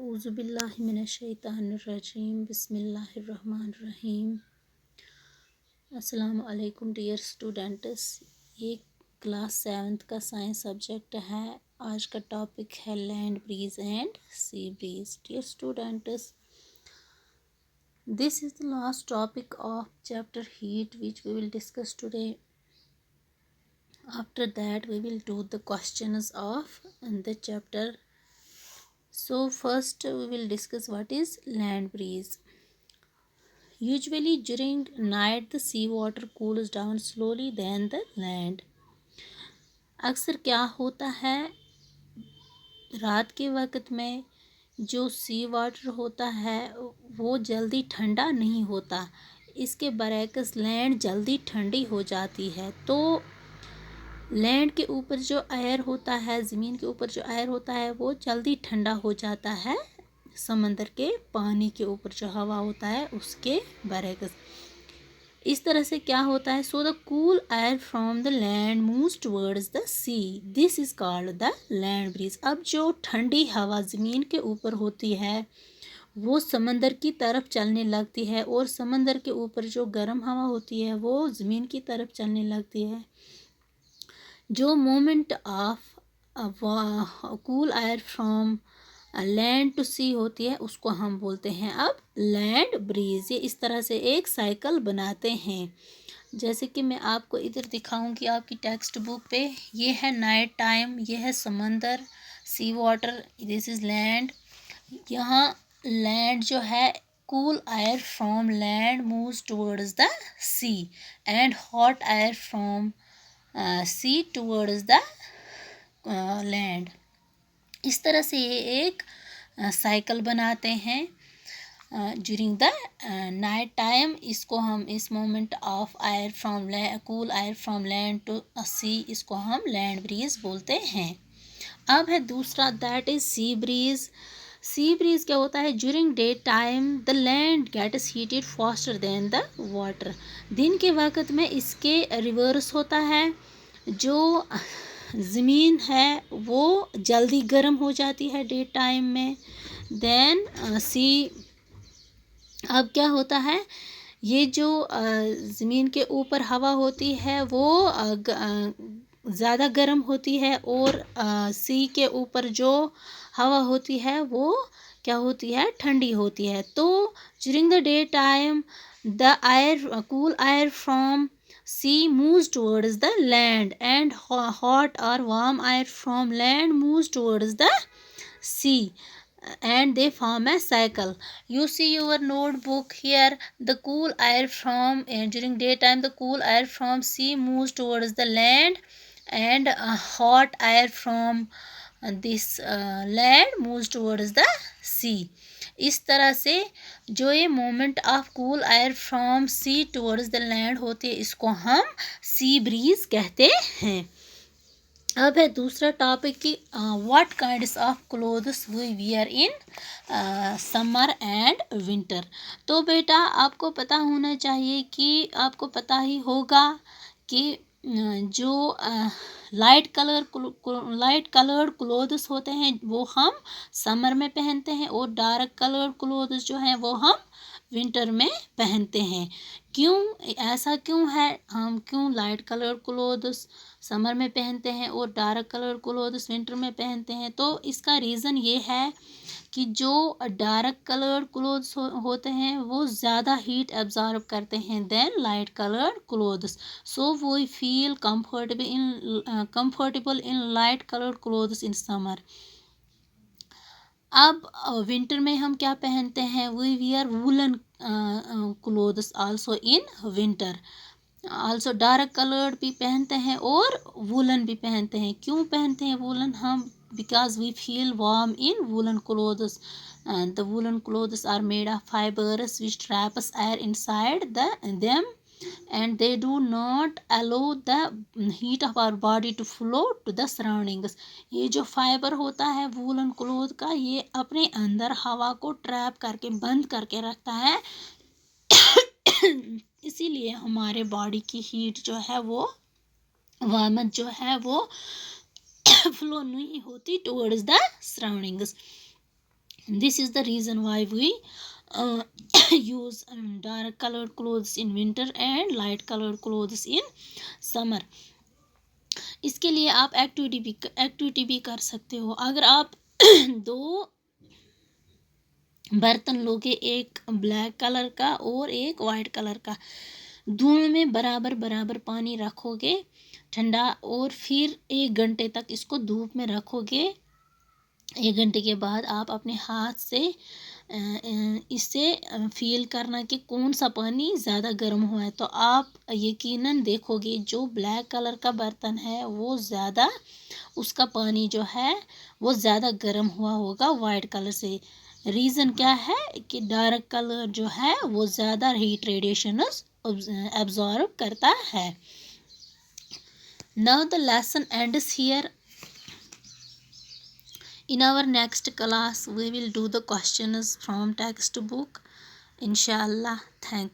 औज़ुबिल्लाहि मिनश्शैतानिर्रजीम बिस्मिल्लाहिर्रहमानिर्रहीम। अस्सलामु अलैकुम डियर स्टूडेंट्स। ये क्लास 7th का साइंस सब्जेक्ट है। आज का टॉपिक है land breeze and sea breeze. Dear students, this is the last topic of chapter heat which we will discuss today. After that we will do the questions of the chapter. So first we will discuss what is land breeze. Usually during night the sea water cools down slowly than the land. अक्सर क्या होता है, रात के वक्त में जो सी water होता है वो जल्दी ठंडा नहीं होता, इसके बरअक्स लैंड जल्दी ठंडी हो जाती है। तो लैंड के ऊपर जो एयर होता है, ज़मीन के ऊपर जो एयर होता है वो जल्दी ठंडा हो जाता है समंदर के पानी के ऊपर जो हवा होता है उसके बरअक्स। इस तरह से क्या होता है, so the cool air from the land moves towards the sea, this is called the land breeze. अब जो ठंडी हवा ज़मीन के ऊपर होती है वो समंदर की तरफ चलने लगती है, और समंदर के ऊपर जो गर्म हवा होती है वो ज़मीन की तरफ चलने लगती है। जो moment of cool air from land to sea होती है उसको हम बोलते हैं अब लैंड ब्रीज। ये इस तरह से एक साइकिल बनाते हैं। जैसे कि मैं आपको इधर दिखाऊंगी आपकी टेक्स्ट बुक पे, ये है नाइट टाइम, ये है समंदर sea water, this is land. यहाँ लैंड जो है, cool air from land moves towards the sea and hot air from sea towards the land. इस तरह से ये एक साइकिल बनाते हैं ड्यूरिंग द नाइट टाइम। इसको हम इस moment of air from cool air from land to sea, इसको हम लैंड ब्रीज बोलते हैं। अब है दूसरा, that is sea breeze. Sea breeze क्या होता है, during day time the land gets heated faster than the water. दिन के वक्त में इसके रिवर्स होता है, जो ज़मीन है वो जल्दी गर्म हो जाती है डे टाइम में। देन सी, अब क्या होता है, ये जो ज़मीन के ऊपर हवा होती है वो ज़्यादा गर्म होती है, और सी के ऊपर जो हवा होती है वो क्या होती है, ठंडी होती है। तो during the day time the air cool air from sea moves towards the land and hot or warm air from land moves towards the sea, and they form a cycle. You see your notebook here, the cool air from during daytime the cool air from sea moves towards the land, and hot air from this land moves towards the sea. इस तरह से जो ये moment of cool air from sea towards the land होती है इसको हम sea breeze कहते हैं। अब है दूसरा टॉपिक कि what kinds of clothes we wear in summer and winter. तो बेटा आपको पता होना चाहिए कि आपको पता ही होगा कि जो लाइट कलर्ड क्लोथ्स होते हैं वो हम समर में पहनते हैं, और डार्क कलर्ड क्लोथ्स जो हैं वो हम विंटर में पहनते हैं। क्यों, ऐसा क्यों है, हम क्यों लाइट कलर्ड क्लोथ्स समर में पहनते हैं और डार्क कलर्ड क्लोथ्स विंटर में पहनते हैं? तो इसका रीज़न ये है कि जो डार्क कलर्ड क्लोथ्स होते हैं वो ज़्यादा हीट एब्जॉर्ब करते हैं then light coloured clothes, so we feel comfortable in light coloured clothes in summer. अब विंटर में हम क्या पहनते हैं, we wear woollen clothes also in winter. Also dark coloured भी पहनते हैं और वूलन भी पहनते हैं। क्यों पहनते हैं वूलन हम, because we feel warm in woolen clothes, and the woolen clothes are made of fibers which traps air inside them, and they do not allow the heat of our body to flow to the surroundings. ये जो fibre होता है woollen cloth का, ये अपने अंदर हवा को ट्रैप करके बंद करके रखता है इसीलिए हमारे बॉडी की हीट जो है वो, वार्मथ जो है वो फ्लो नहीं होती towards the surroundings. This is the reason why we uh, use dark colored clothes in winter and light colored clothes in summer. इसके लिए आप एक्टिविटी भी कर सकते हो. अगर आप दो बर्तन लोगे, एक ब्लैक कलर का और एक वाइट कलर का, दोनों में बराबर बराबर पानी रखोगे ठंडा, और फिर 1 घंटे तक इसको धूप में रखोगे. 1 घंटे के बाद आप अपने हाथ से इससे फील करना कि कौन सा पानी ज़्यादा गर्म हुआ है. तो आप यकीनन देखोगे जो ब्लैक कलर का बर्तन है वो ज़्यादा, उसका पानी जो है वो ज़्यादा गर्म हुआ होगा वाइट कलर से. रीज़न क्या है कि डार्क कलर जो है वो ज़्यादा हीट रेडिएशन एब्जॉर्ब करता है. Now the lesson ends here. In our next class we will do the questions from textbook. Inshallah. Thank